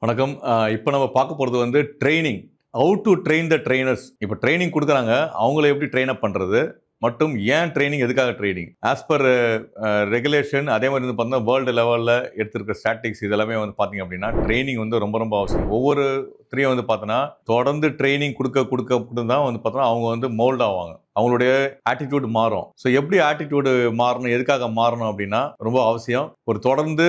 வணக்கம். இப்போ நம்ம பார்க்க போகிறது வந்து training. How to train the trainers. இப்போ ட்ரெய்னிங் கொடுக்குறாங்க, அவங்கள எப்படி ட்ரெயின் அப் பண்ணுறது, மற்றும் ஏன் ட்ரெய்னிங், எதுக்காக ட்ரெய்னிங், ஆஸ் பர் ரெகுலேஷன், அதே மாதிரி வந்து பார்த்தீங்கன்னா வேர்ல்டு லெவலில் எடுத்திருக்க ஸ்டாட்டிக்ஸ் இதெல்லாமே வந்து பார்த்தீங்க அப்படின்னா ட்ரெய்னிங் வந்து ரொம்ப ரொம்ப அவசியம். ஒவ்வொருத்தரையும் வந்து பார்த்தோன்னா தொடர்ந்து ட்ரெய்னிங் கொடுக்க தான் வந்து பார்த்தோன்னா அவங்க வந்து மோல்ட் ஆவாங்க, அவங்களுடைய ஆட்டிடியூட் மாறும். ஸோ எப்படி ஆட்டிடியூடு மாறணும், எதுக்காக மாறணும் அப்படின்னா ரொம்ப அவசியம். தொடர்ந்து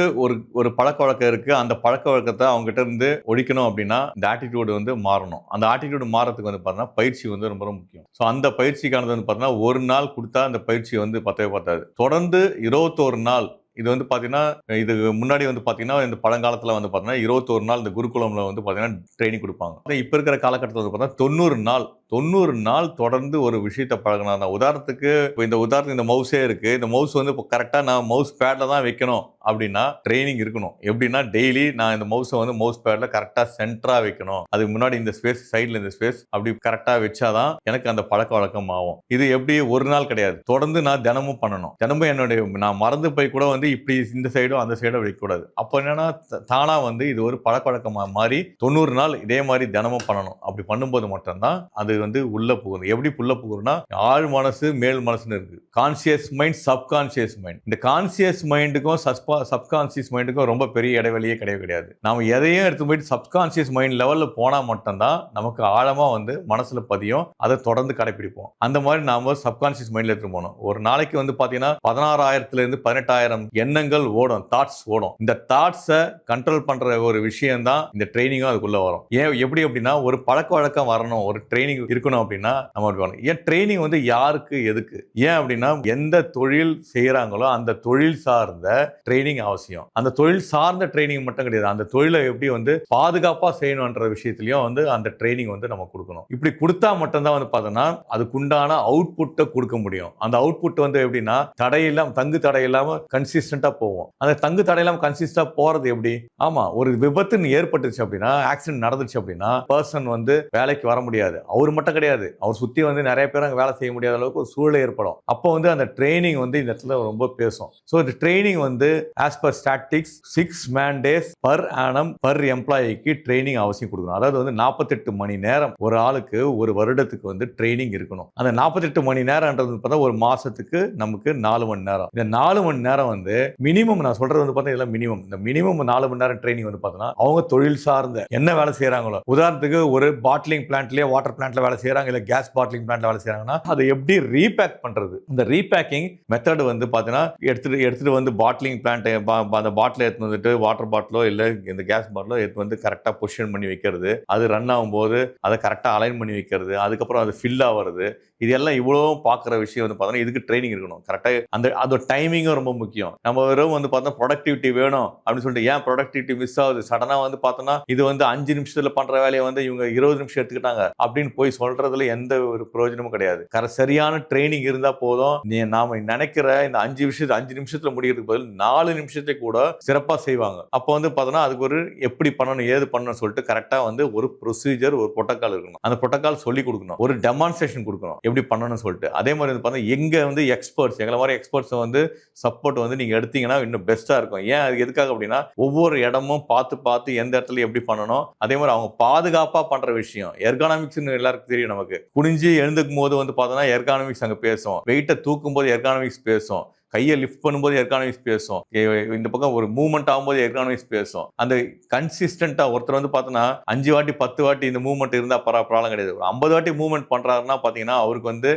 ஒரு பழக்க வழக்கம் இருக்கு, அந்த பழக்க வழக்கத்தை அவங்க கிட்ட இருந்து ஒழிக்கணும் அப்படின்னா இந்த ஆட்டிடியூடு வந்து மாறணும். அந்த ஆட்டிடியூடு மாறதுக்கு வந்து பார்த்தீங்கன்னா பயிற்சி வந்து ரொம்ப ரொம்ப முக்கியம். ஸோ அந்த பயிற்சிக்கானது வந்து பார்த்தீங்கன்னா ஒரு நாள் கொடுத்தா அந்த பயிற்சி வந்து பத்தவே பத்தாது. தொடர்ந்து 21 நாள். இது வந்து பார்த்தீங்கன்னா இது முன்னாடி வந்து பார்த்தீங்கன்னா இந்த பழங்காலத்தில் வந்து பார்த்தீங்கன்னா 21 நாள் இந்த குருகுலம்ல வந்து பார்த்தீங்கன்னா ட்ரைனிங் கொடுப்பாங்க. இப்போ இருக்கிற காலகட்டத்தில் வந்து பார்த்தீங்கன்னா 90 நாள் தொடர்ந்து ஒரு விஷயத்தை பழகினா. உதாரணத்துக்கு இப்போ இந்த மவுஸே இருக்கு. இந்த மவுஸ் வந்து இப்போ கரெக்டாக நான் மவுஸ் பேடில் தான் வைக்கணும் அப்படின்னா ட்ரைனிங் இருக்கணும். எப்படின்னா டெய்லி நான் இந்த மவுஸை வந்து மவுஸ் பேடில் கரெக்டாக சென்டராக வைக்கணும், அதுக்கு முன்னாடி இந்த ஸ்பேஸ், சைடில் இந்த ஸ்பேஸ், அப்படி கரெக்டாக வச்சாதான் எனக்கு அந்த பழக்க வழக்கம் ஆகும். இது எப்படி ஒரு நாள் கிடையாது, தொடர்ந்து நான் தினமும் பண்ணணும். தினமும் நான் மறந்து போய் கூட வந்து இப்படி இந்த சைடும் அந்த சைடும் வைக்கக்கூடாது. அப்போ என்னன்னா தானா வந்து இது ஒரு பழக்க வழக்கமாக மாறி 90 நாள் இதே மாதிரி தினமும் பண்ணணும். அப்படி பண்ணும்போது மட்டும்தான் அது வந்து உள்ள போகுது. எப்படி உள்ள போகுதுன்னா ஆழ் மனசு மேல் மனசுன்னு இருக்கு. Conscious mind, subconscious mind. இந்த கான்சியஸ் மைண்டுக்கும் சப்கான்சியஸ் மைண்டுக்கும் ரொம்ப பெரிய இடைவெளியே கிடையாது. நாம எதையும் எடுத்து போயிட்டு சப்கான்சியஸ் மைண்ட் லெவல்ல போனா மட்டும்தான் நமக்கு ஆழமா வந்து மனசுல பதியும், அதை தொடர்ந்து கடைபிடிப்போம். அந்த மாதிரி நாம சப்கான்சியஸ் மைண்ட்ல எடுத்து போகணும். ஒரு நாளைக்கு வந்து பாத்தீங்கன்னா 16,000 இருந்து 18,000 எண்ணங்கள் ஓடும், தாட்ஸ் ஓடும். இந்த தாட்ஸை கண்ட்ரோல் பண்ற ஒரு விஷயம் தான் இந்த ட்ரைனிங்கும் அதுக்குள்ள வரும். எப்படி அப்படின்னா ஒரு பழக்க வழக்கம் வரணும், ஒரு ட்ரைனிங் இருக்கணும் அப்படின்னா நம்ம ஏன் ட்ரைனிங் வந்து யாருக்கு, எதுக்கு, ஏன் அப்படின்னா எந்த தொழில் செய்யறாங்களோ அந்த தொழில் சார்ந்த ட்ரைனிங் அவசியம். அந்த தொழில் சார்ந்த ட்ரைனிங் மட்டும் கிடையாது, அந்த தொழிலை எப்படி வந்து பாதுகாப்பா செய்யணும்ன்ற விஷயத்திலயும் வந்து அந்த ட்ரைனிங் வந்து நம்ம கொடுக்கணும். இப்படி கொடுத்தா மட்டும்தான் வந்து பார்த்தோம்னா அதுக்குண்டான அவுட்புட்டை கொடுக்க முடியும். அந்த அவுட்புட் வந்து எப்படின்னா தங்கு தடை இல்லாம கன்சிஸ்டன்டா போவோம். அந்த தங்கு தடை இல்லாம கன்சிஸ்டா போறது எப்படி? ஆமா, ஒரு விபத்து ஏற்பட்டுச்சு அப்படின்னா, ஆக்சிடென்ட் நடந்துச்சு அப்படின்னா பர்சன் வந்து வேலைக்கு வர முடியாது. அவர் மட்டும் கிடையாது, அவர் சுத்தி வந்து நிறைய பேர் அங்கே வேலை செய்ய முடியாத அளவுக்கு ஒரு சூழல் ஏற்படும். அப்போ வந்து அந்த ட்ரைனிங் வந்து இந்த இடத்துல ரொம்ப பேசும். ஸோ இந்த ட்ரைனிங் வந்து as per statistics 6 man days per annum per எம்ப்ளாயிக்கு ட்ரைனிங் அவசியம் கொடுக்கணும். அதாவது வந்து 48 மணி நேரம் ஒரு ஆளுக்கு ஒரு வருடத்துக்கு வந்து ட்ரைனிங் இருக்கணும். அந்த 48 மணி நேரம்ன்றது பார்த்தா ஒரு மாசத்துக்கு நமக்கு 4 மணி நேரம். இந்த 4 மணி நேரம் வந்து மினிமம், நான் சொல்றது வந்து பார்த்தா இதெல்லாம் மினிமம். இந்த மினிமம் 4 மணி நேரம் ட்ரைனிங் வந்து பார்த்தோன்னா அவங்க தொழில் சார்ந்த என்ன வேலை செய்யறாங்களோ, உதாரணத்துக்கு ஒரு பாட்லிங் பிளான்ட்லயே, வாட்டர் பிளான்ட்ல வேலை செய்யறாங்க, இல்ல கேஸ் பாட்லிங் பிளான்ட்ல வேலை செய்யறாங்கன்னா அதை எப்படி ரீபேக் பண்றது, இந்த ரீபேக்கிங் மெத்தட் வந்து பாத்தீங்கன்னா எடுத்துட்டு வந்து பாட்லிங் பிளான்ட் அந்த பாட்டில் எடுத்து வந்துட்டு வாட்டர் பாட்டிலோ இல்ல இந்த கேஸ் பாட்டிலோ எடுத்து வந்து கரெக்டா பொசிஷன் பண்ணி வைக்கிறது, அது ரன் ஆகும்போது அதை கரெக்டா அலைன் பண்ணி வைக்கிறது, அதுக்கப்புறம் அது ஃபில் ஆகிறது, இது எல்லாம் இவ்வளவும் பார்க்குற விஷயம் வந்து பார்த்தோன்னா இதுக்கு ட்ரைனிங் இருக்கணும். கரெக்டாக அதோட டைமிங்கும் ரொம்ப முக்கியம். நம்ம வெறும் வந்து பார்த்தோன்னா ப்ரொடக்டிவிட்டி வேணும் அப்படின்னு சொல்லிட்டு ஏன் ப்ரொடக்டிவிட்டி மிஸ் ஆகுது, சடனாக வந்து பார்த்தோன்னா இது வந்து 5 நிமிஷத்தில் பண்ணுற வேலையை வந்து இவங்க 20 நிமிஷம் எடுத்துக்கிட்டாங்க அப்படின்னு போய் சொல்றதுல எந்த ஒரு பிரயோஜனமும் கிடையாது. சரியான ட்ரைனிங் இருந்தால் போதும். நாம நினைக்கிற இந்த 5 நிமிஷத்தில் முடிக்கிறதுக்கு பதில் 4 நிமிஷத்தை கூட சிறப்பாக செய்வாங்க. அப்போ வந்து பார்த்தோன்னா அதுக்கு ஒரு எப்படி பண்ணணும், ஏது பண்ணணும்னு சொல்லிட்டு கரெக்டாக வந்து ஒரு ப்ரொசீஜர், ஒரு புரோட்டோகால் இருக்கணும். அந்த புரோட்டோகால் சொல்லி கொடுக்கணும், ஒரு டெமான்ஸ்ட்ரேஷன் கொடுக்கணும் எப்படி பண்ணணும்னு சொல்லிட்டு. அதே மாதிரி வந்து பார்த்தா எங்க வந்து எக்ஸ்பர்ட்ஸ், எங்களை மாதிரி எக்ஸ்பர்ட்ஸ் வந்து சப்போர்ட் வந்து நீங்க எடுத்தீங்கன்னா இன்னும் பெஸ்டா இருக்கும். ஏன் அது எதுக்காக அப்படின்னா ஒவ்வொரு இடமும் பார்த்து எந்த இடத்துல எப்படி பண்ணணும், அதே மாதிரி அவங்க பாதுகாப்பா பண்ற விஷயம். எர்கானமிக்ஸ் எல்லாருக்கும் தெரியும். நமக்கு குனிஞ்சு எழுந்துக்கும் போது வந்து பார்த்தோன்னா எர்கானமிக்ஸ் அங்க பேசும், வெயிட்டை தூக்கும் போது எர்கானமிக்ஸ் பேசும், கையை லிஃப்ட் பண்ணும்போது எர்கானமிக்ஸ் பேசும், இந்த பக்கம் ஒரு மூவ்மெண்ட் ஆகும்போது எர்கானமிக்ஸ் பேசும். அந்த கன்சிஸ்டன்டா ஒருத்தர் வந்து பார்த்தோன்னா 5 வாட்டி 10 வாட்டி இந்த மூவ்மெண்ட் இருந்தா ப்ராப்ளம் கிடையாது. 50 வாட்டி மூவ்மெண்ட் பண்றாருன்னா பார்த்தீங்கன்னா அவருக்கு வந்து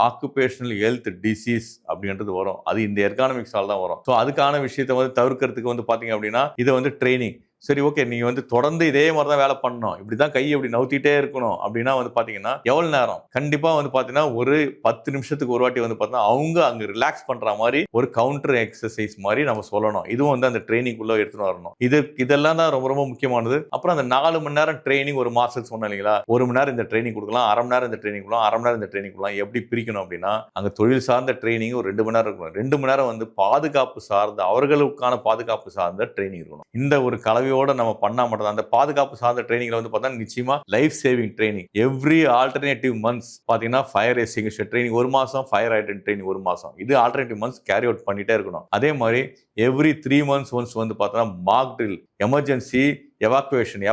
ஆக்குபேஷனல் ஹெல்த் டிசீஸ் அப்படின்றது வரும். அது இந்த எர்கானமிக்ஸால் தான் வரும். ஸோ அதுக்கான விஷயத்தை வந்து தவிர்க்கிறதுக்கு வந்து பார்த்தீங்க அப்படின்னா இதை வந்து ட்ரைனிங். சரி, ஓகே, நீங்க வந்து தொடர்ந்து இதே மாதிரி தான் வேலை பண்ணணும், இப்படிதான் கையை இப்படி நவுத்திட்டே இருக்கணும் அப்படின்னா வந்து பாத்தீங்கன்னா எவ்வளவு நேரம்? கண்டிப்பா வந்து பாத்தீங்கன்னா ஒரு 10 நிமிஷத்துக்கு ஒரு வாட்டி வந்து பாத்தீங்கன்னா அவங்க அங்க ரிலாக்ஸ் பண்ற மாதிரி ஒரு கவுண்டர் எக்ஸசைஸ் மாதிரி நம்ம சொல்லணும். இதுவும் வந்து அந்த ட்ரைனிங் உள்ள எடுத்துட்டு வரணும். இதெல்லாம் தான் ரொம்ப ரொம்ப முக்கியமானது. அப்புறம் அந்த 4 மணி நேரம் ட்ரைனிங் ஒரு மாசத்துக்கு சொன்னேன் இல்லைங்களா, 1 மணி நேரம் இந்த ட்ரைனிங் கொடுக்கலாம், 1/2 மணி நேரம் இந்த ட்ரைனிங் கொடுக்கலாம், 1/2 மணி நேரம் இந்த ட்ரைனிங் கொடுக்கலாம். எப்படி பிரிக்கணும் அப்படின்னா அங்க தொழில் சார்ந்த ட்ரைனிங் ஒரு 2 மணி நேரம் இருக்கணும், 2 மணி நேரம் வந்து பாதுகாப்பு சார்ந்த, அவர்களுக்கான பாதுகாப்பு சார்ந்த ட்ரைனிங் இருக்கணும். இந்த ஒரு கலவையோட நம்ம பண்ணா அந்த பாதுகாப்பு சார்ந்த ட்ரைனிங்ல வந்து பார்த்தா நிச்சயமா life saving training. Every alternative months பாத்தீங்கன்னா ஃபயர் எக்ஸ்டிங்விஷர் ட்ரைனிங் ஒரு மாசம், ஃபயர் ஹைட்ரன்ட் ட்ரைனிங் ஒரு மாசம், இது ஆல்டர்னேட்டிவ் மந்த்ஸ் கேரி அவுட் பண்ணிட்டே இருக்கணும். அதே மாதிரி எவ்ரி 3 months ஒன்ஸ் வந்து பார்த்தோன்னா மார்க் ட்ரில், எமர்ஜென்சி எவாக்குவேஷன்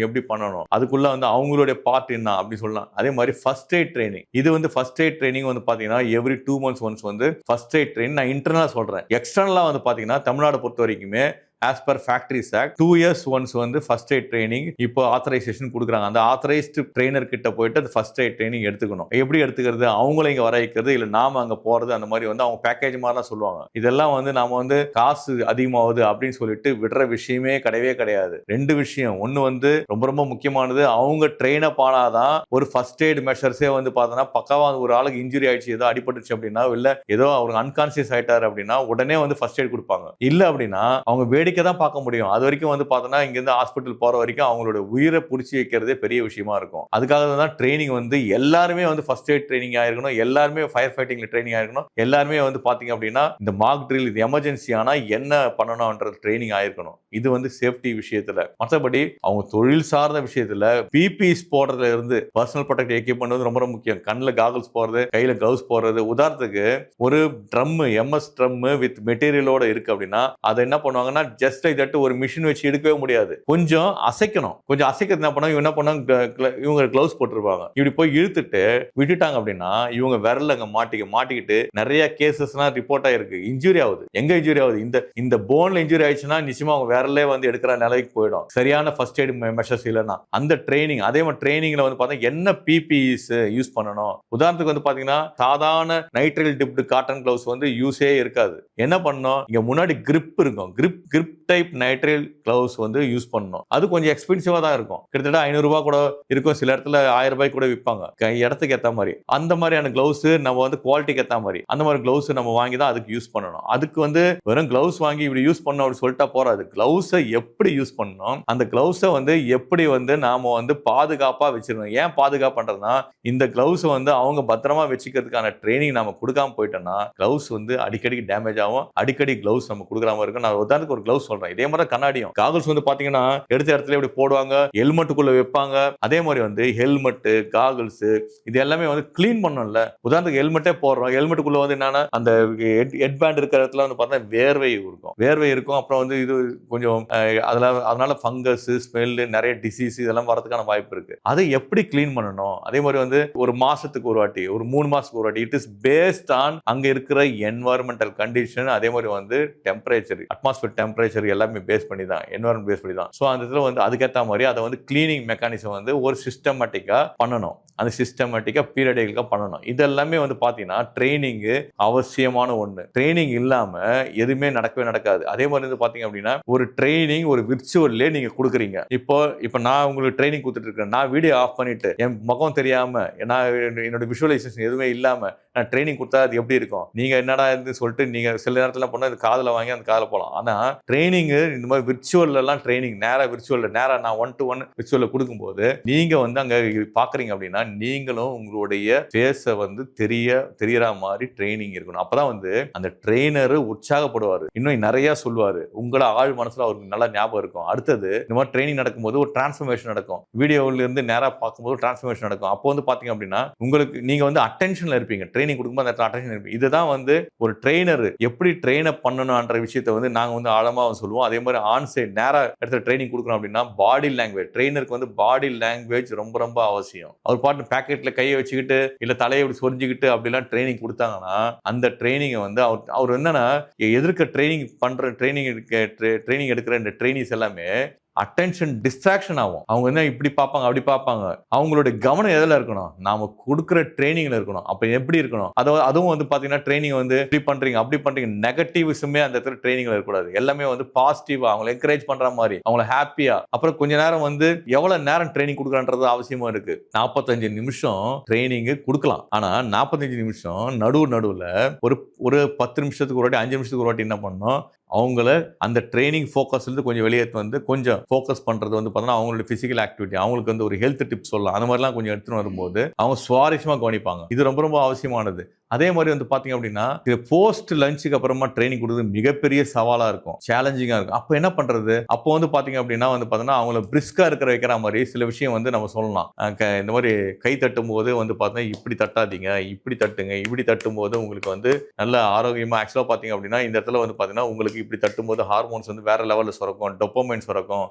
எப்படி பண்ணணும், அதுக்குள்ள வந்து அவங்களுடைய பார்ட் என்ன அப்படி சொல்லலாம். அதே மாதிரி ஃபர்ஸ்ட் எய்ட் ட்ரைனிங், இது வந்து ஃபர்ஸ்ட் எய்ட் ட்ரைனிங் வந்து பாத்தீங்கன்னா எவ்ரி 2 months ஒன்ஸ் வந்து ஃபர்ஸ்ட் எய்ட் ட்ரைனிங் நான் இன்டர்னலா சொல்றேன். எக்ஸ்டர்னலா வந்து பாத்தீங்கன்னா தமிழ்நாடு பொறுத்த வரைக்குமே as per Factories Act 2 years once வந்து ஃபர்ஸ்ட் எய்ட் ட்ரைனிங் இப்போ ஆத்தரைசேஷன் கொடுக்குறாங்க. அந்த ஆத்தரைஸ்டு ட்ரெயினர் கிட்ட போயிட்டு அந்த ஃபர்ஸ்ட் எய்ட் ட்ரைனிங் எடுத்துக்கணும். எப்படி எடுத்துக்கிறது, அவங்கள இங்க வர வைக்கிறது இல்ல நாம அங்க போறது, அந்த மாதிரி வந்து அவங்க பேக்கேஜ் மாதிரி தான் சொல்லுவாங்க. இதெல்லாம் வந்து நாம வந்து காசு அதிகமாகுது அப்படின்னு சொல்லிட்டு விடுற விஷயமே கிடையவே கிடையாது. 2 விஷயம், ஒன்னு வந்து ரொம்ப ரொம்ப முக்கியமானது, அவங்க ட்ரெயின் அப் ஆனாதான் ஒரு ஃபர்ஸ்ட் எய்ட் மெஷர்ஸே வந்து பார்த்தோன்னா பக்காவா ஒரு ஆளுக்கு இன்ஜுரி ஆயிடுச்சு, ஏதோ அடிபட்டுச்சு அப்படின்னா, இல்ல ஏதோ அவருக்கு அன்கான்சியஸ் ஆயிட்டாரு அப்படின்னா உடனே வந்து ஃபர்ஸ்ட் எய்ட் கொடுப்பாங்க. இல்ல அப்படின்னா அவங்க வேடிக்கை தான் பார்க்க முடியும். அது வரைக்கும் வந்து பார்த்தோன்னா இங்கிருந்து ஹாஸ்பிட்டல் போற வரைக்கும் அவங்களோட உயிரை புடிச்சு வைக்கிறதே பெரிய விஷயமா இருக்கும். அதுக்காக தான் ட்ரைனிங் வந்து எல்லாருமே வந்து ஃபர்ஸ்ட் எய்ட் ட்ரைனிங் ஆயிருக்கணும், எல்லாருமே ஃபயர் ஃபைட்டிங்ல ட்ரைனிங் ஆயிருக்கணும், எல்லாருமே வந்து பாத்தீங்க அப்படின்னா இந்த மார்க் ட்ரில், இது எமர்ஜென்சி ஆனா என்ன பண்ணணும்ன்றது ட்ரைனிங் ஆயிருக்கணும். இது வந்து சேஃப்டி விஷயத்துல. மற்றபடி அவங்க தொழில் சார்ந்த விஷயத்துல பிபிஸ் போடுறதுல இருந்து பர்சனல் ப்ரொடெக்டிவ் எக்யூப்மெண்ட் வந்து ரொம்ப முக்கியம். கண்ணில் காகல்ஸ் போடுறது, கையில கிளவுஸ் போடுறது. உதாரணத்துக்கு ஒரு ட்ரம், எம்எஸ் ட்ரம் வித் மெட்டீரியலோட இருக்கு அப்படின்னா அதை என்ன பண்ணுவாங்கன்னா ஜஸ்ட் இதட்டு ஒரு மிஷின் வச்சு எடுக்கவே முடியாது, கொஞ்சம் அசைக்கணும். கொஞ்சம் அசைக்கிறது என்ன பண்ணுவாங்க, என்ன பண்ணுவாங்க, இவங்க கிளவுஸ் போட்டுருப்பாங்க, இப்படி போய் இழுத்துட்டு விட்டுட்டாங்க அப்படின்னா இவங்க விரல் அங்க மாட்டிக்கிட்டு நிறைய கேசஸ்லாம் ரிப்போர்ட் ஆயிருக்கு. இன்ஜுரி ஆகுது. எங்க இன்ஜுரி ஆகுது, இந்த போன்ல இன்ஜுரி ஆயிடுச்சுன்னா நிச்சயமா அவங்க விரலே வந்து எடுக்கிற நிலைக்கு போயிடும், சரியான ஃபர்ஸ்ட் எய்ட் மெஷர்ஸ் இல்லைன்னா. அந்த ட்ரைனிங், அதே மாதிரி ட்ரைனிங்ல வந்து பார்த்தா என்ன பிபிஇஸ் யூஸ் பண்ணணும். உதாரணத்துக்கு வந்து பாத்தீங்கன்னா சாதாரண நைட்ரைல் டிப்டு காட்டன் கிளவுஸ் வந்து யூஸே இருக்காது. என்ன பண்ணணும், இங்க முன்னாடி கிரிப் இருக்கும், கிரிப் டைப் நைட்ரைல் கிளவுஸ் வந்து யூஸ் பண்ணணும். அது கொஞ்சம் எக்ஸ்பென்சிவா தான் இருக்கும், கிட்டத்தட்ட 500 ரூபாய் கூட இருக்கும், சில இடத்துல 1000 ரூபாய் கூட விற்பாங்க, இடத்துக்கு ஏற்ற மாதிரி. அந்த மாதிரியான கிளவுஸ் நம்ம வந்து குவாலிட்டிக்கு ஏற்ற மாதிரி அந்த மாதிரி கிளவுஸ் நம்ம வாங்கி தான் அதுக்கு யூஸ் பண்ணணும். அதுக்கு வந்து வெறும் கிளவுஸ் வாங்கி இப்படி யூஸ் பண்ணணும் அப்படி சொல்லிட்டா போறாது. கிளவுஸை எப்படி யூஸ் பண்ணணும், அந்த கிளவுஸை வந்து எப்படி வந்து நாம வந்து பாதுகாப்பா வச்சிருக்கணும். ஏன் பாதுகாப்பு பண்றதுன்னா இந்த கிளவுஸ் வந்து அவங்க பத்திரமா வச்சுக்கிறதுக்கான ட்ரைனிங் நம்ம கொடுக்காம போயிட்டோம்னா கிளவுஸ் வந்து அடிக்கடி டேமேஜ் ஆகும். அடிக்கடி கிளவுஸ் நம்ம கொடுக்குற மாதிரி இருக்கும். நான் உதாரணத்துக்கு ஒரு கிளவுஸ் சொல்றேன். இதே மாதிரி கண்ணாடியும் காகல்ஸ் வந்து பாத்தீங்கன்னா எடுத்த இடத்துல இப்படி போடுவாங்க, ஹெல்மெட்டுக்குள்ள வைப்பாங்க. அதே மாதிரி வந்து ஹெல்மெட், காகல்ஸ் இது எல்லாமே வந்து கிளீன் பண்ணணும்ல. உதாரணத்துக்கு ஹெல்மெட்டே போடுறோம், ஹெல்மெட்டுக்குள்ள வந்து என்னன்னா அந்த ஹெட் பேண்ட் இருக்கிற இடத்துல வந்து பார்த்தா வேர்வை இருக்கும். அப்புறம் வந்து இது கொஞ்சம் அதனால ஃபங்கஸ், ஸ்மெல், நிறைய டிசீஸ் இதெல்லாம் வரதுக்கான வாய்ப்பு இருக்கு. அதை எப்படி கிளீன் பண்ணணும். அதே மாதிரி வந்து ஒரு மாசத்துக்கு ஒரு வாட்டி, ஒரு 3 மாசத்துக்கு ஒரு வாட்டி. இட் இஸ் பேஸ்ட் ஆன் அங்க இருக்கிற என்வாயர்மெண்டல் கண்டிஷன், அதே மாதிரி வந்து டெம்பரேச்சர், அட்மாஸ்பியர் டெம்பரேச்சர் எல்லாமே பேஸ் பண்ணி தான், என்வாயர்மெண்ட் பேஸ் பண்ணி தான். ஸோ அந்த இடத்துல வந்து அதுக்கேற்ற மாதிரி அதை வந்து கிளீனிங் மெக்கானிசம் வந்து ஒரு சிஸ்டமேட்டிக்கா பண்ணணும். அந்த சிஸ்டமேட்டிக்கா பீரியடிக்கா பண்ணணும். இதெல்லாமே வந்து பாத்தீங்கன்னா ட்ரைனிங் அவசியமான ஒண்ணு. ட்ரைனிங் இல்லாம எதுவுமே நடக்கவே நடக்காது. அதே மாதிரி வந்து பாத்தீங்க அப்படின்னா ஒரு ட்ரைனிங் ஒரு விர்ச்சுவல்லே நீங்க கொடுக்குறீங்க. இப்போ நான் உங்களுக்கு ட்ரைனிங் கொடுத்துட்டு இருக்கேன், நான் வீடியோ ஆஃப் பண்ணிட்டு என் முகம் தெரியாம, நான் என்னோட விஷுவலைசேஷன் எதுவுமே இல்லாம நான் ட்ரைனிங் கொடுத்தா அது எப்படி இருக்கும். நீங்க என்னடா இருந்து சொல்லிட்டு நீங்க சில நேரத்துல போனா அது காதுல வாங்கி அந்த காதுல போலாம். ஆனா ட்ரைனிங் இந்த மாதிரி விர்ச்சுவல் எல்லாம் ட்ரைனிங் நேரா நான் 1-to-1 விர்ச்சுவல்ல கொடுக்கும்போது நீங்க வந்து அங்க பாக்குறீங்க அப்படின்னா நீங்களும் உங்களுடைய ஃபேஸை வந்து தெரியற மாதிரி ட்ரைனிங் இருக்கணும். அப்பதான் வந்து அந்த ட்ரெயினர் உற்சாகப்படுவாரு, இன்னும் நிறைய சொல்லுவாரு, உங்களை ஆழ் மனசுல அவருக்கு நல்லா ஞாபகம் இருக்கும். அடுத்தது இந்த மாதிரி ட்ரைனிங் நடக்கும்போது ஒரு டிரான்ஸ்ஃபர்மேஷன் நடக்கும், வீடியோல இருந்து நேரா பார்க்கும்போது டிரான்ஸ்ஃபர்மேஷன் நடக்கும். அப்போ வந்து பாத்தீங்க அப்படின்னா உங்களுக்கு நீங்க வந்து அட்டென்ஷன்ல இருப்பீங்க, ட்ரைனிங் கொடுக்கும்போது அந்த அட்டென்ஷன் இருப்பீங்க. இதுதான் வந்து ஒரு ட்ரெயினர் எப்படி ட்ரெயின் அப் பண்ணணும்ன்ற விஷயத்தை வந்து நாங்க வந்து ஆழமா சொல்லுவோம். அதே மாதிரி ஆன் சைட் நேரா இடத்துல ட்ரைனிங் கொடுக்கணும் அப்படின்னா பாடி லாங்குவேஜ், ட்ரெயினருக்கு வந்து பாடி லாங்குவேஜ் ரொம்ப ரொம்ப அவசியம். அவர் பாட்டு பேக்கெட்ல கையை வச்சுக்கிட்டு இல்ல தலையை இப்படி சொரிஞ்சுக்கிட்டு அப்படிலாம் ட்ரைனிங் கொடுத்தாங்கன்னா அந்த ட்ரைனிங்கை வந்து அவர் என்னன்னா எதிர்க்க ட்ரைனிங் எடுக்கிற இந்த ட்ரைனிஸ் எல்லாமே அட்டென்ஷன் டிஸ்ட்ராக்ஷன் ஆகும். அவங்க என்ன இப்படி பார்ப்பாங்க அப்படி பார்ப்பாங்க. அவங்களோட கவனம் எதில் இருக்கணும், நாம கொடுக்குற ட்ரைனிங்ல இருக்கணும். அப்ப எப்படி இருக்கணும், அதுவும் வந்து பாத்தீங்கன்னா ட்ரைனிங் வந்து இப்படி பண்றீங்க அப்படி பண்றீங்க நெகட்டிவ்ஸுமே அந்த இடத்துல ட்ரைனிங்ல இருக்கக்கூடாது. எல்லாமே வந்து பாசிட்டிவா அவங்களை என்கரேஜ் பண்ற மாதிரி, அவங்கள ஹாப்பியா. அப்புறம் கொஞ்ச நேரம் வந்து எவ்வளவு நேரம் ட்ரைனிங் கொடுக்கலான்றது அவசியமா இருக்கு. 45 நிமிஷம் ட்ரைனிங் கொடுக்கலாம். ஆனா 45 நிமிஷம் நடுவுல ஒரு 10 நிமிஷத்துக்கு ஒரு வாட்டி, 5 நிமிஷத்துக்கு ஒரு வாட்டி என்ன பண்ணணும், அவங்கள அந்த ட்ரைனிங் ஃபோக்கஸ்லேருந்து கொஞ்சம் வெளியேற்று வந்து கொஞ்சம் ஃபோக்கஸ் பண்ணுறது வந்து பார்த்தோன்னா அவங்களோட ஃபிசிக்கல் ஆக்டிவிட்டி, அவங்களுக்கு வந்து ஒரு ஹெல்த் டிப்ஸ் சொல்லலாம், அந்த மாதிரிலாம் கொஞ்சம் எடுத்துன்னு வரும்போது அவங்க சுவாரஸ்யமாக கவனிப்பாங்க. இது ரொம்ப ரொம்ப அவசியமானது. அதே மாதிரி வந்து பாத்தீங்க அப்படின்னா போஸ்ட் லஞ்சுக்கு அப்புறமா ட்ரைனிங் கொடுக்குறது மிகப்பெரிய சவாலா இருக்கும், சேலஞ்சிங்கா இருக்கும். அப்போ என்ன பண்றது? அப்போ வந்து பாத்தீங்க அப்படின்னா வந்து பாத்தீங்கன்னா அவங்கள பிரிஸ்கா வைக்கிற மாதிரி சில விஷயம் வந்து நம்ம சொல்லலாம். இந்த மாதிரி கை தட்டும் போது வந்து பாத்தீங்கன்னா இப்படி தட்டாதீங்க, இப்படி தட்டுங்க, இப்படி தட்டும் போது உங்களுக்கு வந்து நல்ல ஆரோக்கியமா ஆக்சுவலா பாத்தீங்க அப்படின்னா இந்த இடத்துல வந்து பாத்தீங்கன்னா உங்களுக்கு இப்படி தட்டும் போது ஹார்மோன்ஸ் வந்து வேற லெவல்ல சுரக்கும், டொப்பமைன் சுரக்கும்.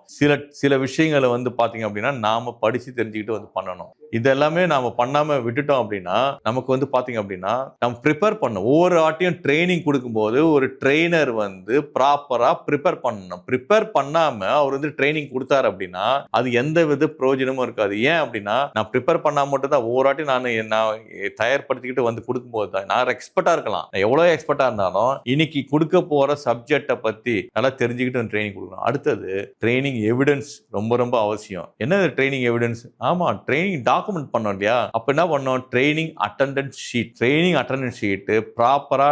சில விஷயங்களை வந்து பாத்தீங்க அப்படின்னா நாம படிச்சு தெரிஞ்சுக்கிட்டு வந்து பண்ணணும். இதெல்லாமே நாம பண்ணாம விட்டுட்டோம் அப்படின்னா நமக்கு வந்து பாத்தீங்க அப்படின்னா நம்ம ப்ரிப்பேர் பண்ணணும். ஒவ்வொரு ஆட்டையும் ட்ரைனிங் கொடுக்கும்போது ஒரு ட்ரெயினர் வந்து ப்ராப்பரா ப்ரிப்பேர் பண்ணணும். ப்ரிப்பேர் பண்ணாம அவர் வந்து ட்ரைனிங் கொடுத்தாரு அப்படின்னா அது எந்த வித பிரயோஜனமும் இருக்காது. ஏன் அப்படின்னா நான் ப்ரிப்பேர் பண்ணா மட்டும் தான் ஒவ்வொரு ஆட்டையும் நான் தயார்படுத்திக்கிட்டு வந்து கொடுக்கும்போது தான் நான் எக்ஸ்பர்ட்டா இருக்கலாம். எவ்வளவு எக்ஸ்பர்ட்டா இருந்தாலும் இன்னைக்கு கொடுக்க போற சப்ஜெக்டை பத்தி நல்லா தெரிஞ்சுக்கிட்டு ட்ரைனிங் கொடுக்கணும். அடுத்தது ட்ரைனிங் எவிடன்ஸ் ரொம்ப ரொம்ப அவசியம். என்ன ட்ரைனிங் எவிடன்ஸ்? ஆமா, ட்ரைனிங் டாக்குமெண்ட் பண்ணோம் இல்லையா? அப்ப என்ன பண்ணோம்? ட்ரைனிங் அட்டெண்டன்ஸ் ஷீட் ப்ராப்பரா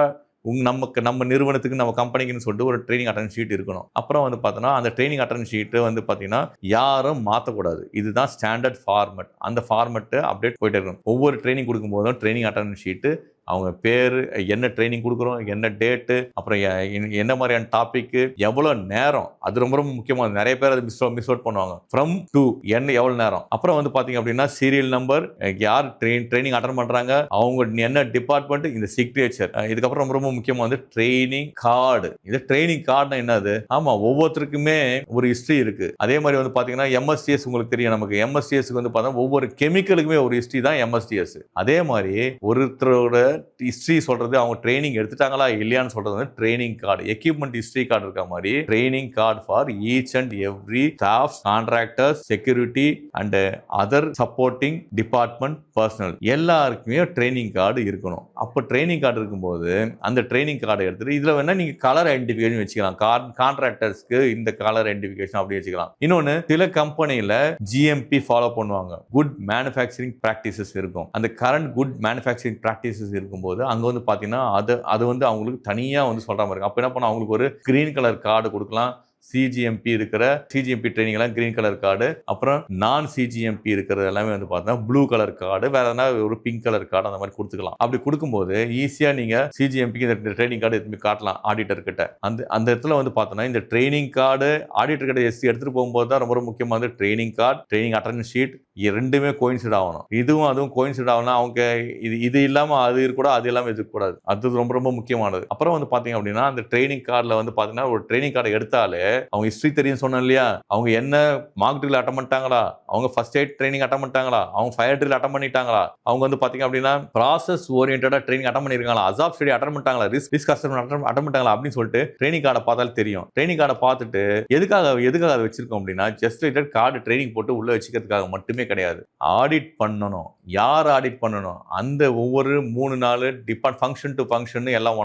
நம்ம நிறுவனத்துக்கு நம்ம கம்பெனிக்குன்னு சொல்லிட்டு ஒரு ட்ரைனிங் அட்டெண்டன்ஸ் ஷீட் இருக்கணும். அப்புறம் வந்து பார்த்தோன்னா அந்த ட்ரைனிங் அட்டெண்டன்ஸ் ஷீட் வந்து பார்த்தீங்கன்னா யாரும் மாற்றக்கூடாது. இதுதான் ஸ்டாண்டர்ட் ஃபார்மட். அந்த ஃபார்மட்டு அப்டேட் போயிட்டே இருக்கணும். ஒவ்வொரு ட்ரைனிங் கொடுக்கும் போதும் ட்ரைனிங் அட்டெண்டன்ஸ் ஷீட்டு, அவங்க பேர், என்ன ட்ரைனிங் கொடுக்குறோம், என்ன டேட்டு, அப்புறம் என்ன மாதிரியான டாபிக், எவ்வளோ நேரம், அது ரொம்ப ரொம்ப முக்கியமானது. நிறைய பேர் அதை மிஸ் அவுட் பண்ணுவாங்க. ஃப்ரம் டு என்ன எவ்வளோ நேரம். அப்புறம் வந்து பார்த்தீங்க அப்படின்னா சீரியல் நம்பர், யார் ட்ரைனிங் அட்டன் பண்ணுறாங்க, அவங்க என்ன டிபார்ட்மெண்ட், இந்த சிக்னேச்சர். இதுக்கப்புறம் ரொம்ப ரொம்ப முக்கியமாக வந்து ட்ரைனிங் கார்டு. இது ட்ரைனிங் கார்டுனா என்னது? ஆமாம், ஒவ்வொருத்தருக்குமே ஒரு ஹிஸ்ட்ரி இருக்கு. அதே மாதிரி வந்து பார்த்தீங்கன்னா எம்எஸ்டிஎஸ் உங்களுக்கு தெரியும். நமக்கு எம்எஸ்டிஎஸ்க்கு வந்து பார்த்தா ஒவ்வொரு கெமிக்கலுக்குமே ஒரு ஹிஸ்ட்ரி தான் எம்எஸ்டிஎஸ். அதே மாதிரி ஒருத்தரோட ஹிஸ்டரி சொல்றது, அவங்க ட்ரைனிங் எடுத்துட்டாங்களா இல்லையான்னு சொல்றது வந்து training card. Equipment history card இருக்க மாதிரி training card for each and every staff, contractors, security and other supporting department personal எல்லாருக்குமே ட்ரைனிங் கார்டு இருக்கணும். அப்போ ட்ரைனிங் கார்டு இருக்கும்போது அந்த ட்ரைனிங் கார்டை எடுத்துட்டு இதுல வேணா நீங்க கலர் ஐடென்டிஃபிகேஷன் வச்சுக்கலாம். கான்ட்ராக்டர்ஸ்க்கு இந்த கலர் ஐடென்டிஃபிகேஷன் அப்படி வச்சுக்கலாம். இன்னொன்னு, சில கம்பெனியில ஜிஎம்பி ஃபாலோ பண்ணுவாங்க. குட் மேனுஃபேக்சரிங் பிராக்டிசஸ் இருக்கும். அந்த கரண்ட் குட் மேனுஃபேக்சரிங் பிராக்டிசஸ் இருக்கும்போது அங்க வந்து பாத்தீங்கன்னா அது வந்து அவங்களுக்கு தனியா வந்து சொல்ற மாதிரி இருக்கும். அப்ப என்ன பண்ண, அவங்களுக்கு ஒரு கிரீன் கலர் கார்டு கொடுக்கலாம். சிஜிஎம்பி ட்ரைனிங் எல்லாம் கிரீன் கலர் கார்டு, அப்புறம் நான் சிஜிஎம்பி இருக்கிறது எல்லாமே வந்து பார்த்தீங்கன்னா ப்ளூ கலர் கார்டு, வேற எதனா ஒரு பிங்க் கலர் கார்டு அந்த மாதிரி கொடுத்துக்கலாம். அப்படி கொடுக்கும்போது ஈஸியா நீங்க சிஜிஎம்பிக்கு இந்த ட்ரைனிங் கார்டு எடுத்து காட்டலாம் ஆடிட்டர் கிட்ட. அந்த இடத்துல வந்து பார்த்தோன்னா இந்த ட்ரைனிங் கார்டு ஆடிட்டர் கிட்ட எடுத்துட்டு போகும்போது தான் ரொம்ப முக்கியமானது training card, training attendance sheet ரெண்டுமே கோயின்சைட் ஆகணும். அதுவும் கோயின்சைட் ஆகணும். அவங்க இது இல்லாம அது இருக்கக்கூடாது, அது இல்லாம இருக்கக்கூடாது. அது ரொம்ப ரொம்ப முக்கியமானது. அப்புறம் வந்து பாத்தீங்க அப்படின்னா அந்த ட்ரைனிங் கார்டுல வந்து பாத்தீங்கன்னா ஒரு ட்ரைனிங் கார்டை எடுத்தாலே அவங்க ஹிஸ்டரி தெரியும் சொன்னேன் இல்லையா? அவங்க என்ன மார்க் ட்ரில் அட்டன் பண்ணிட்டாங்களா, அவங்க ஃபர்ஸ்ட் எய்ட் ட்ரைனிங் அட்டன் பண்ணிட்டாங்களா, அவங்க ஃபயர் ட்ரில் அட்டன் பண்ணிட்டாங்களா, அவங்க வந்து பாத்தீங்க அப்படின்னா ப்ராசஸ் ஓரியன்டா ட்ரைனிங் அட்டன் பண்ணிருக்காங்களா, அசாப் ஸ்டடி அட்டன் பண்ணிட்டாங்களா, ரிஸ்க் அசஸ்மென்ட் அட்டன் பண்ணிட்டாங்களா அப்படின்னு சொல்லிட்டு ட்ரைனிங் கார்டை பார்த்தாலே தெரியும். ட்ரைனிங் கார்டை பார்த்துட்டு எதுக்காக அதை வச்சிருக்கோம் அப்படின்னா ஜஸ்ட் கார்டு ட்ரைனிங் போட்டு உள்ள வச்சுக்கிறதுக்காக மட்டுமே கிடையாது. ஆடிட் பண்ணணும். யார் ஆடிட் பண்ணணும்? அந்த ஒவ்வொரு 3 நாள் ஃபங்க்ஷன் டு ஃபங்க்ஷன் எல்லாம்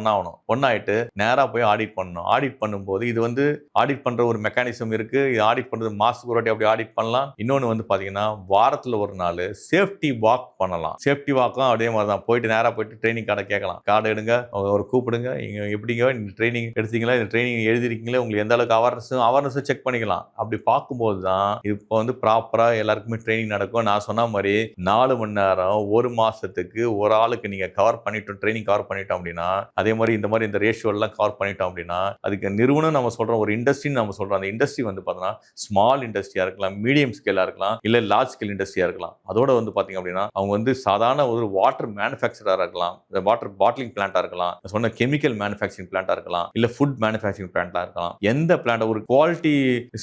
ஒன்னாயிட்டு நேரா போய் ஆடிட் பண்ணணும். ஆடிட் பண்ணும்போது இது வந்து ஆடிட் பண்ற ஒரு மெக்கானிசம் இருக்கு. இது ஆடிட் பண்றது மாசத்துக்கு ஒரு வாட்டி அப்படி ஆடிட் பண்ணலாம். இன்னொன்னு வந்து பாத்தீங்கன்னா வாரத்துல ஒரு நாள் சேஃப்டி வாக் பண்ணலாம். சேஃப்டி வாக்கும் அதே மாதிரி தான். நேரா போயிட்டு ட்ரைனிங் கார்டை கேட்கலாம். கார்டு எடுங்க, ஒரு கூப்பிடுங்க, இங்க எப்படிங்க இந்த ட்ரைனிங் எடுத்தீங்களா, இந்த ட்ரைனிங் எழுதிருக்கீங்களா, உங்களுக்கு எந்த அளவுக்கு அவேர்னஸ் செக் பண்ணிக்கலாம். அப்படி பார்க்கும்போது தான் இப்போ வந்து ப்ராப்பரா எல்லாருக்குமே ட்ரைனிங் நடக்கும். நான் சொன்ன மாதிரி 4 மணி நேரம் ஒரு மாசத்துக்கு ஒரு ஆளுக்கு நீங்க ட்ரைனிங் கவர் பண்ணிட்டோம் அப்படின்னா, அதே மாதிரி இந்த ரேஷியோ எல்லாம் கவர் பண்ணிட்டோம் அப்படின்னா அதுக்கு நிறுவனம் நம்ம சொல்றோம், ஒரு இண்டஸ்ட்ரின்னு நம்ம சொல்றோம். அந்த இண்டஸ்ட்ரி வந்து பார்த்தோன்னா ஸ்மால் இண்டஸ்ட்ரியா இருக்கலாம், மீடியம் ஸ்கேலா இருக்கலாம், இல்ல லார்ஜ் ஸ்கேல் இண்டஸ்ட்ரியா இருக்கலாம். அதோட வந்து பாத்தீங்க அப்படின்னா அவங்க வந்து சாதாரண ஒரு வாட்டர் மேனுஃபேக்சரா இருக்கலாம், வாட்டர் பாட்டிலிங் பிளான்டா இருக்கலாம், சொன்ன கெமிக்கல் மேனுஃபேக்சரிங் பிளான்டா இருக்கலாம், இல்ல ஃபுட் மேனுஃபேக்சரிங் பிளான்டா இருக்கலாம். எந்த பிளான்ட் ஒரு குவாலிட்டி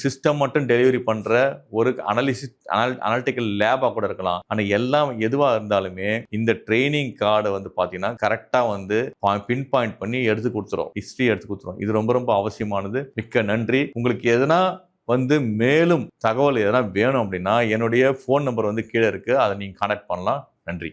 சிஸ்டம் மட்டும் டெலிவரி பண்ற ஒரு அனலிட்டிக்கல் லேபா கூட இருக்கலாம். ஆனா எல்லாம் எதுவா இருந்தாலுமே இந்த ட்ரைனிங் கார்டை வந்து பாத்தீங்கன்னா கரெக்டா வந்து பின் பாயிண்ட் பண்ணி எடுத்து கொடுத்துரும், ஹிஸ்டரி எடுத்து கொடுத்துரும். இது ரொம்ப ரொம்ப அவசியமானது. மிக்க நன்றி. உங்களுக்கு எதனா வந்து மேலும் தகவல் எதனா வேணும் அப்படின்னா என்னுடைய ஃபோன் நம்பர் வந்து கீழே இருக்கு, அதை நீங்க கான்டாக்ட் பண்ணலாம். நன்றி.